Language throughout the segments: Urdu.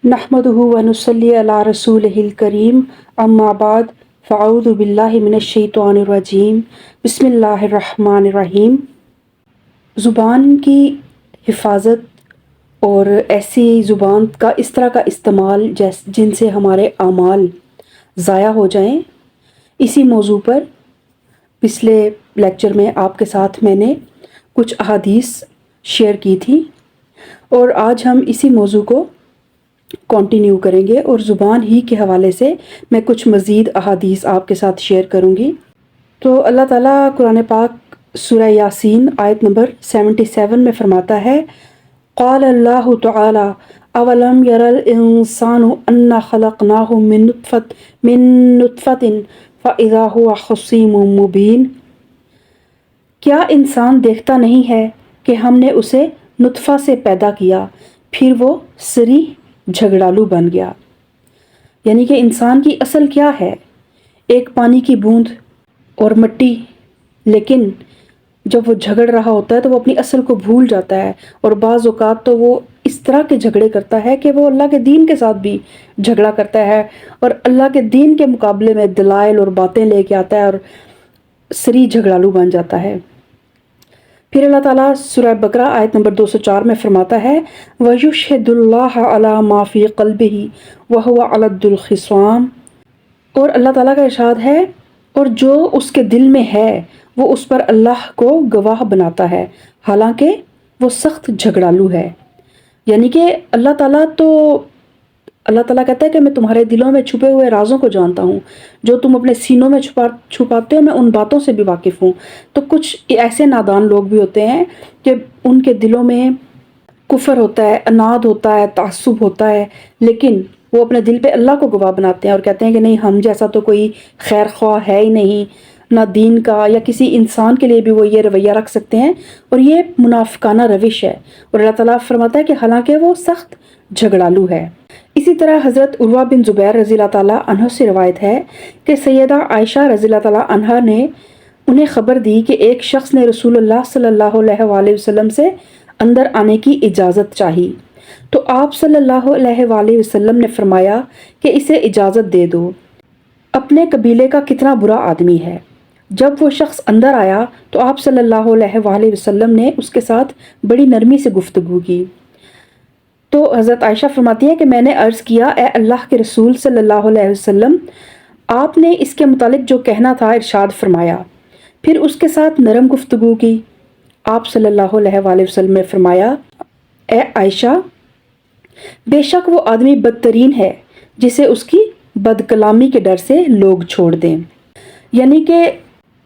نحمدہ و نصلی علی رسولہ الکریم اما بعد فاعوذ باللہ من الشیطان الرجیم بسم اللہ الرحمن الرحیم۔ زبان کی حفاظت اور ایسی زبان کا اس طرح کا استعمال جن سے ہمارے اعمال ضائع ہو جائیں، اسی موضوع پر پچھلے لیکچر میں آپ کے ساتھ میں نے کچھ احادیث شیئر کی تھی اور آج ہم اسی موضوع کو کنٹینیو کریں گے اور زبان ہی کے حوالے سے میں کچھ مزید احادیث آپ کے ساتھ شیئر کروں گی۔ تو اللہ تعالیٰ قرآن پاک سورہ یاسین آیت نمبر 77 میں فرماتا ہے، قال اللہ تعالی اولم یر الانسان انا خلقناہ من نطفۃ فاذا هو خصیم مبین۔ کیا انسان دیکھتا نہیں ہے کہ ہم نے اسے نطفہ سے پیدا کیا پھر وہ صریح جھگڑالو بن گیا۔ یعنی کہ انسان کی اصل کیا ہے؟ ایک پانی کی بوند اور مٹی، لیکن جب وہ جھگڑ رہا ہوتا ہے تو وہ اپنی اصل کو بھول جاتا ہے اور بعض اوقات تو وہ اس طرح کے جھگڑے کرتا ہے کہ وہ اللہ کے دین کے ساتھ بھی جھگڑا کرتا ہے اور اللہ کے دین کے مقابلے میں دلائل اور باتیں لے کے آتا ہے اور صریح جھگڑالو بن جاتا ہے۔ پھر اللہ تعالیٰ سورہ بقرہ آیت نمبر 204 میں فرماتا ہے، وَيُشْهِدُ اللَّهَ عَلَى مَا فِي قَلْبِهِ وَهُوَ أَلَدُّ الْخِصَامِ۔ اور اللہ تعالیٰ کا ارشاد ہے، اور جو اس کے دل میں ہے وہ اس پر اللہ کو گواہ بناتا ہے حالانکہ وہ سخت جھگڑالو ہے۔ یعنی کہ اللہ تعالیٰ کہتا ہے کہ میں تمہارے دلوں میں چھپے ہوئے رازوں کو جانتا ہوں، جو تم اپنے سینوں میں چھپاتے ہو میں ان باتوں سے بھی واقف ہوں۔ تو کچھ ایسے نادان لوگ بھی ہوتے ہیں کہ ان کے دلوں میں کفر ہوتا ہے، عناد ہوتا ہے، تعصب ہوتا ہے، لیکن وہ اپنے دل پہ اللہ کو گواہ بناتے ہیں اور کہتے ہیں کہ نہیں، ہم جیسا تو کوئی خیر خواہ ہے ہی نہیں، نہ دین کا یا کسی انسان کے لیے بھی وہ یہ رویہ رکھ سکتے ہیں، اور یہ منافقانہ روش ہے۔ اور اللہ تعالیٰ فرماتا ہے کہ حالانکہ وہ سخت جھگڑالو ہے۔ اسی طرح حضرت عروہ بن زبیر رضی اللہ تعالیٰ عنہ سے روایت ہے کہ سیدہ عائشہ رضی اللہ تعالیٰ عنہ نے انہیں خبر دی کہ ایک شخص نے رسول اللہ صلی اللہ علیہ وآلہ وسلم سے اندر آنے کی اجازت چاہی، تو آپ صلی اللہ علیہ وآلہ وسلم نے فرمایا کہ اسے اجازت دے دو، اپنے قبیلے کا کتنا برا آدمی ہے۔ جب وہ شخص اندر آیا تو آپ صلی اللہ علیہ وآلہ وسلم نے اس کے ساتھ بڑی نرمی سے گفتگو کی۔ تو حضرت عائشہ فرماتی ہیں کہ میں نے عرض کیا، اے اللہ کے رسول صلی اللہ علیہ وسلم، آپ نے اس کے متعلق جو کہنا تھا ارشاد فرمایا۔ پھر اس کے ساتھ نرم گفتگو کی۔ آپ صلی اللہ علیہ وآلہ وسلم نے فرمایا، اے عائشہ، بے شک وہ آدمی بدترین ہے جسے اس کی بد کلامی کے ڈر سے لوگ چھوڑ دیں۔ یعنی کہ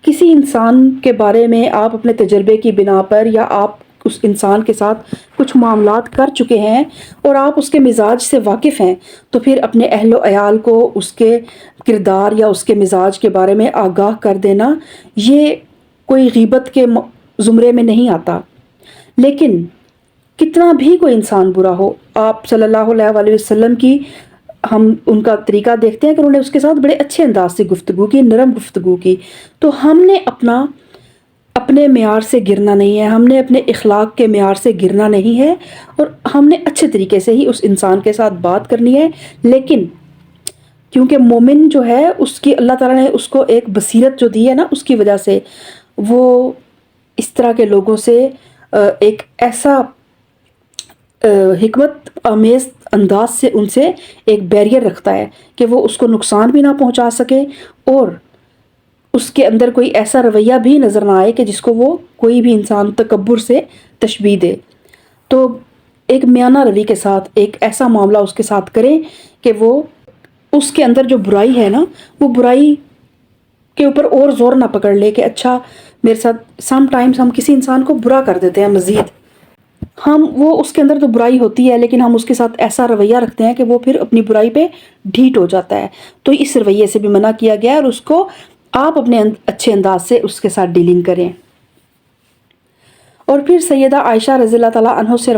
کسی انسان کے بارے میں آپ اپنے تجربے کی بنا پر یا آپ اس انسان کے ساتھ کچھ معاملات کر چکے ہیں اور آپ اس کے مزاج سے واقف ہیں، تو پھر اپنے اہل و عیال کو اس کے کردار یا اس کے مزاج کے بارے میں آگاہ کر دینا یہ کوئی غیبت کے زمرے میں نہیں آتا۔ لیکن کتنا بھی کوئی انسان برا ہو، آپ صلی اللہ علیہ وآلہ وسلم کی ہم ان کا طریقہ دیکھتے ہیں کہ انہوں نے اس کے ساتھ بڑے اچھے انداز سے گفتگو کی، نرم گفتگو کی۔ تو ہم نے اپنے معیار سے گرنا نہیں ہے، ہم نے اپنے اخلاق کے معیار سے گرنا نہیں ہے، اور ہم نے اچھے طریقے سے ہی اس انسان کے ساتھ بات کرنی ہے۔ لیکن کیونکہ مومن جو ہے اس کی اللہ تعالیٰ نے اس کو ایک بصیرت جو دی ہے نا، اس کی وجہ سے وہ اس طرح کے لوگوں سے ایک ایسا حکمت آمیز انداز سے ان سے ایک بیریئر رکھتا ہے کہ وہ اس کو نقصان بھی نہ پہنچا سکے اور اس کے اندر کوئی ایسا رویہ بھی نظر نہ آئے کہ جس کو وہ کوئی بھی انسان تکبر سے تشبیہ دے۔ تو ایک میانہ روی کے ساتھ ایک ایسا معاملہ اس کے ساتھ کریں کہ وہ اس کے اندر جو برائی ہے نا، وہ برائی کے اوپر اور زور نہ پکڑ لے کہ اچھا میرے ساتھ سم ٹائمز ہم کسی انسان کو برا کر دیتے ہیں، مزید وہ اس کے اندر تو برائی ہوتی ہے لیکن ہم اس کے ساتھ ایسا رویہ رکھتے ہیں کہ وہ پھر اپنی برائی پہ ڈھیٹ ہو جاتا ہے۔ تو اس رویے سے بھی منع کیا گیا ہے اور اس کو آپ اپنے اچھے انداز سے اس کے ساتھ ڈیلنگ کریں۔ اور پھر سیدہ عائشہ رضی اللہ تعالیٰ عنہ سے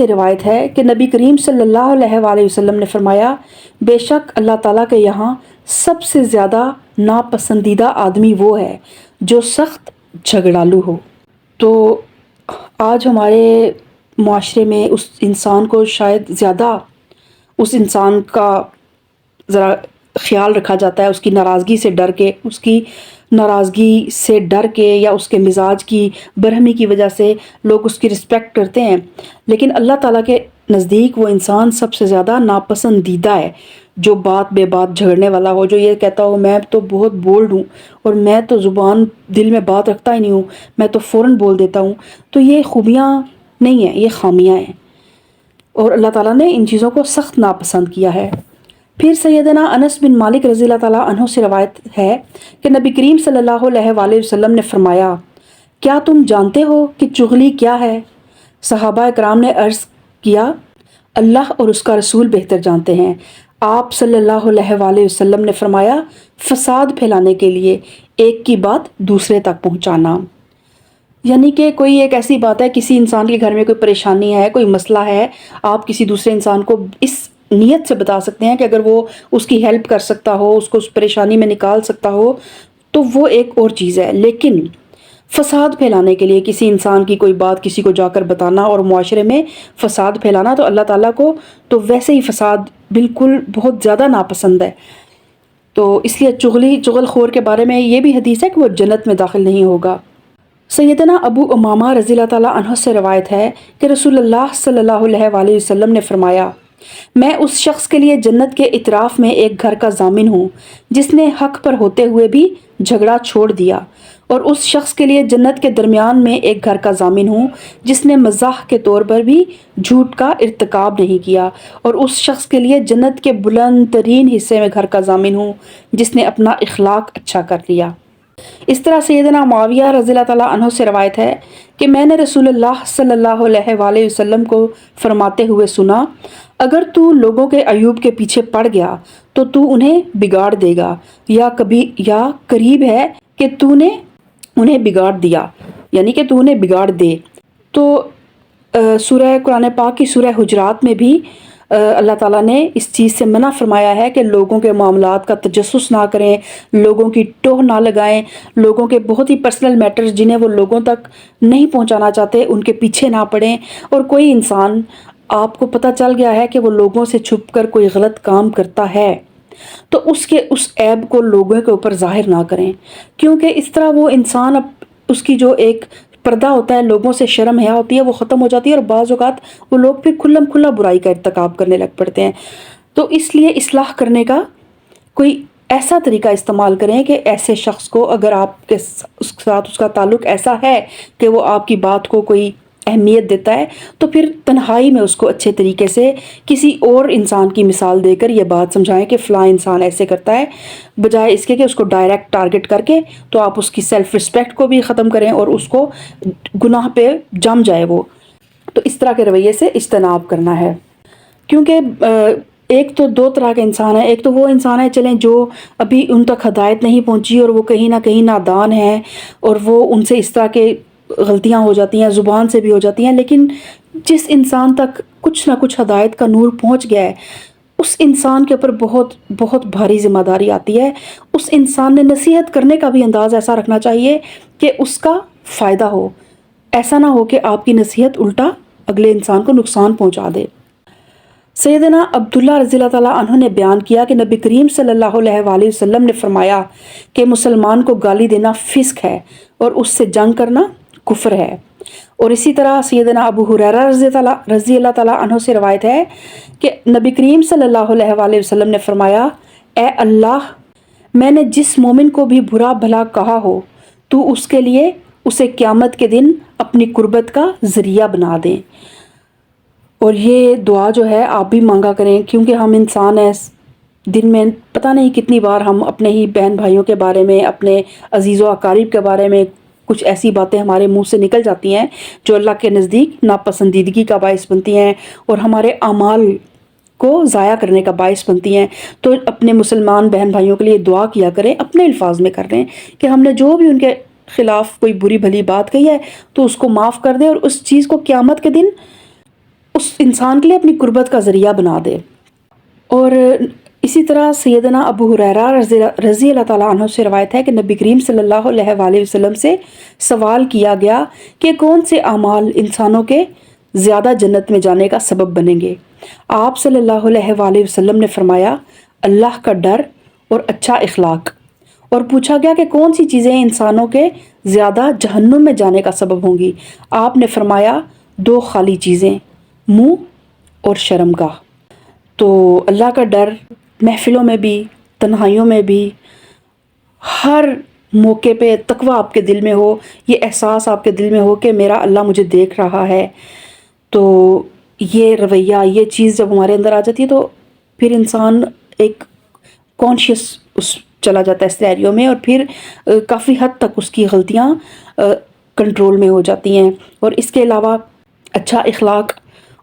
روایت ہے کہ نبی کریم صلی اللہ علیہ وآلہ وسلم نے فرمایا، بے شک اللہ تعالیٰ کے یہاں سب سے زیادہ ناپسندیدہ آدمی وہ ہے جو سخت جھگڑالو ہو۔ تو آج ہمارے معاشرے میں اس انسان کو شاید زیادہ اس انسان کا ذرا خیال رکھا جاتا ہے، اس کی ناراضگی سے ڈر کے، اس کی ناراضگی سے ڈر کے یا اس کے مزاج کی برہمی کی وجہ سے لوگ اس کی رسپیکٹ کرتے ہیں، لیکن اللہ تعالیٰ کے نزدیک وہ انسان سب سے زیادہ ناپسندیدہ ہے، جو بات بے بات جھگڑنے والا ہو، جو یہ کہتا ہو میں تو بہت بولڈ ہوں اور میں تو زبان دل میں بات رکھتا ہی نہیں ہوں، میں تو فوراً بول دیتا ہوں۔ تو یہ خوبیاں نہیں ہیں، یہ خامیاں ہیں، اور اللہ تعالیٰ نے ان چیزوں کو سخت ناپسند کیا ہے۔ پھر سیدنا انس بن مالک رضی اللہ تعالیٰ عنہ سے روایت ہے کہ نبی کریم صلی اللہ علیہ وآلہ وسلم نے فرمایا، کیا تم جانتے ہو کہ چغلی کیا ہے؟ صحابہ کرام نے عرض کیا، اللہ اور اس کا رسول بہتر جانتے ہیں۔ آپ صلی اللہ علیہ وآلہ وسلم نے فرمایا، فساد پھیلانے کے لیے ایک کی بات دوسرے تک پہنچانا۔ یعنی کہ کوئی ایک ایسی بات ہے، کسی انسان کے گھر میں کوئی پریشانی ہے، کوئی مسئلہ ہے، آپ کسی دوسرے انسان کو اس نیت سے بتا سکتے ہیں کہ اگر وہ اس کی ہیلپ کر سکتا ہو، اس کو اس پریشانی میں نکال سکتا ہو تو وہ ایک اور چیز ہے۔ لیکن فساد پھیلانے کے لیے کسی انسان کی کوئی بات کسی کو جا کر بتانا اور معاشرے میں فساد پھیلانا، تو اللہ تعالیٰ کو تو ویسے ہی فساد بالکل بہت زیادہ ناپسند ہے۔ تو اس لیے چغل خور کے بارے میں یہ بھی حدیث ہے کہ وہ جنت میں داخل نہیں ہوگا۔ سیدنا ابو امامہ رضی اللہ تعالیٰ عنہ سے روایت ہے کہ رسول اللہ صلی اللہ علیہ وآلہ وسلم نے فرمایا، میں اس شخص کے لیے جنت کے اطراف میں ایک گھر کا ضامن ہوں جس نے حق پر ہوتے ہوئے بھی جھگڑا چھوڑ دیا، اور اس شخص کے لیے جنت کے درمیان میں ایک گھر کا ضامن ہوں جس نے مزاح کے طور پر بھی جھوٹ کا ارتکاب نہیں کیا، اور اس شخص کے لیے جنت کے بلند ترین حصے میں گھر کا ضامن ہوں جس نے اپنا اخلاق اچھا کر لیا۔ اس طرح سیدنا معاویہ رضی اللہ تعالیٰ عنہ سے روایت ہے کہ میں نے رسول اللہ صلی اللہ علیہ وآلہ وسلم کو فرماتے ہوئے سنا، اگر تو لوگوں کے عیوب کے پیچھے پڑ گیا تو تو انہیں بگاڑ دے گا، یا قریب ہے کہ تو نے انہیں بگاڑ دیا، یعنی کہ تو انہیں بگاڑ دے۔ تو سورہ قرآن پاک کی سورہ حجرات میں بھی اللہ تعالیٰ نے اس چیز سے منع فرمایا ہے کہ لوگوں کے معاملات کا تجسس نہ کریں، لوگوں کی ٹوہ نہ لگائیں، لوگوں کے بہت ہی پرسنل میٹرز جنہیں وہ لوگوں تک نہیں پہنچانا چاہتے ان کے پیچھے نہ پڑیں، اور کوئی انسان آپ کو پتہ چل گیا ہے کہ وہ لوگوں سے چھپ کر کوئی غلط کام کرتا ہے تو اس عیب کو لوگوں کے اوپر ظاہر نہ کریں، کیونکہ اس طرح وہ انسان اس کی جو ایک پردہ ہوتا ہے، لوگوں سے شرم حیا ہوتی ہے، وہ ختم ہو جاتی ہے، اور بعض اوقات وہ لوگ پھر کھلم کھلا برائی کا ارتکاب کرنے لگ پڑتے ہیں۔ تو اس لیے اصلاح کرنے کا کوئی ایسا طریقہ استعمال کریں کہ ایسے شخص کو، اگر آپ کے ساتھ اس کا تعلق ایسا ہے کہ وہ آپ کی بات کو کوئی اہمیت دیتا ہے، تو پھر تنہائی میں اس کو اچھے طریقے سے کسی اور انسان کی مثال دے کر یہ بات سمجھائیں کہ فلاں انسان ایسے کرتا ہے، بجائے اس کے کہ اس کو ڈائریکٹ ٹارگٹ کر کے تو آپ اس کی سیلف رسپیکٹ کو بھی ختم کریں اور اس کو گناہ پہ جم جائے وہ۔ تو اس طرح کے رویے سے اجتناب کرنا ہے، کیونکہ ایک تو دو طرح کے انسان ہیں، ایک تو وہ انسان ہے چلیں جو ابھی ان تک ہدایت نہیں پہنچی اور وہ کہیں نہ کہیں نادان ہیں اور وہ ان سے اس طرح کے غلطیاں ہو جاتی ہیں، زبان سے بھی ہو جاتی ہیں، لیکن جس انسان تک کچھ نہ کچھ ہدایت کا نور پہنچ گیا ہے اس انسان کے اوپر بہت بہت بھاری ذمہ داری آتی ہے۔ اس انسان نے نصیحت کرنے کا بھی انداز ایسا رکھنا چاہیے کہ اس کا فائدہ ہو، ایسا نہ ہو کہ آپ کی نصیحت الٹا اگلے انسان کو نقصان پہنچا دے۔ سیدنا عبداللہ رضی اللہ تعالیٰ عنہ نے بیان کیا کہ نبی کریم صلی اللہ علیہ وآلہ وسلم نے فرمایا کہ مسلمان کو گالی دینا فسق ہے اور اس سے جنگ کرنا کفر ہے۔ اور اسی طرح سیدنا ابو ہریرہ رضی اللہ تعالیٰ عنہ سے روایت ہے کہ نبی کریم صلی اللہ علیہ وآلہ وسلم نے فرمایا، اے اللہ، میں نے جس مومن کو بھی برا بھلا کہا ہو تو اس کے لیے اسے قیامت کے دن اپنی قربت کا ذریعہ بنا دیں۔ اور یہ دعا جو ہے آپ بھی مانگا کریں، کیونکہ ہم انسان ہیں، دن میں پتہ نہیں کتنی بار ہم اپنے ہی بہن بھائیوں کے بارے میں، اپنے عزیز و اقارب کے بارے میں کچھ ایسی باتیں ہمارے منہ سے نکل جاتی ہیں جو اللہ کے نزدیک ناپسندیدگی کا باعث بنتی ہیں اور ہمارے اعمال کو ضائع کرنے کا باعث بنتی ہیں۔ تو اپنے مسلمان بہن بھائیوں کے لیے دعا کیا کریں، اپنے الفاظ میں کر رہے ہیں کہ ہم نے جو بھی ان کے خلاف کوئی بری بھلی بات کہی ہے تو اس کو معاف کر دے اور اس چیز کو قیامت کے دن اس انسان کے لیے اپنی قربت کا ذریعہ بنا دے۔ اور اسی طرح سیدنا ابو ہریرہ رضی اللہ تعالیٰ عنہ سے روایت ہے کہ نبی کریم صلی اللہ علیہ وآلہ وسلم سے سوال کیا گیا کہ کون سے اعمال انسانوں کے زیادہ جنت میں جانے کا سبب بنیں گے۔ آپ صلی اللہ علیہ وآلہ وسلم نے فرمایا اللہ کا ڈر اور اچھا اخلاق، اور پوچھا گیا کہ کون سی چیزیں انسانوں کے زیادہ جہنم میں جانے کا سبب ہوں گی؟ آپ نے فرمایا 2 خالی چیزیں، منہ اور شرمگاہ۔ تو اللہ کا ڈر محفلوں میں بھی، تنہائیوں میں بھی، ہر موقع پہ تقویٰ آپ کے دل میں ہو، یہ احساس آپ کے دل میں ہو کہ میرا اللہ مجھے دیکھ رہا ہے۔ تو یہ رویہ، یہ چیز جب ہمارے اندر آ جاتی ہے تو پھر انسان ایک کانشیس چلا جاتا ہے سینیریو میں، اور پھر کافی حد تک اس کی غلطیاں کنٹرول میں ہو جاتی ہیں۔ اور اس کے علاوہ اچھا اخلاق،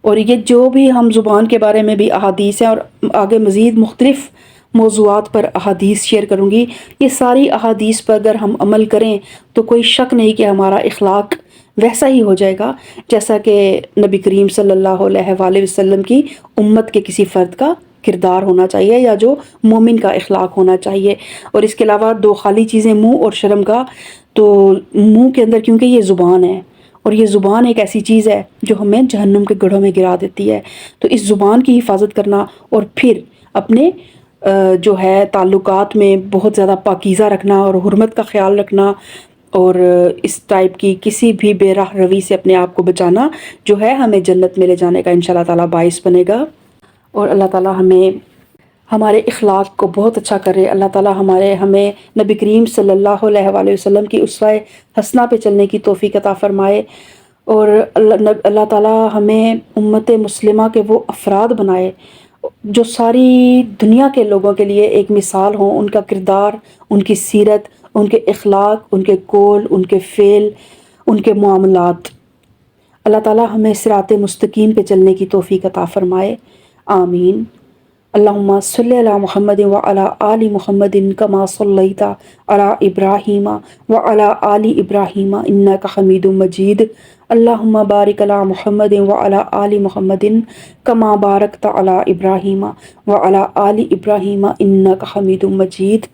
اور یہ جو بھی ہم زبان کے بارے میں بھی احادیث ہیں، اور آگے مزید مختلف موضوعات پر احادیث شیئر کروں گی، یہ ساری احادیث پر اگر ہم عمل کریں تو کوئی شک نہیں کہ ہمارا اخلاق ویسا ہی ہو جائے گا جیسا کہ نبی کریم صلی اللہ علیہ وآلہ وسلم کی امت کے کسی فرد کا کردار ہونا چاہیے، یا جو مومن کا اخلاق ہونا چاہیے۔ اور اس کے علاوہ 2 خالی چیزیں، منہ اور شرمگاہ۔ تو منہ کے اندر کیونکہ یہ زبان ہے، اور یہ زبان ایک ایسی چیز ہے جو ہمیں جہنم کے گڑھوں میں گرا دیتی ہے، تو اس زبان کی حفاظت کرنا، اور پھر اپنے جو ہے تعلقات میں بہت زیادہ پاکیزہ رکھنا اور حرمت کا خیال رکھنا، اور اس ٹائپ کی کسی بھی بے راہ روی سے اپنے آپ کو بچانا، جو ہے ہمیں جنت میں لے جانے کا انشاءاللہ تعالیٰ باعث بنے گا۔ اور اللہ تعالیٰ ہمیں ہمارے اخلاق کو بہت اچھا کرے۔ اللہ تعالیٰ ہمیں نبی کریم صلی اللہ علیہ وآلہ وسلم کی اسوہ حسنہ پہ چلنے کی توفیق عطا فرمائے، اور اللہ تعالیٰ ہمیں امت مسلمہ کے وہ افراد بنائے جو ساری دنیا کے لوگوں کے لیے ایک مثال ہوں، ان کا کردار، ان کی سیرت، ان کے اخلاق، ان کے قول، ان کے فعل، ان کے معاملات۔ اللہ تعالیٰ ہمیں صراط مستقیم پہ چلنے کی توفیق عطا فرمائے، آمین۔ اللہم صلی علی محمد وعلی آل محمد کما صلیت علی ابراہیم وعلی آل ابراہیم انک حمید مجید۔ اللہم بارک علی محمد وعلی آل محمد کما بارکت علی ابراہیم وعلی آل ابراہیم انک حمید مجید۔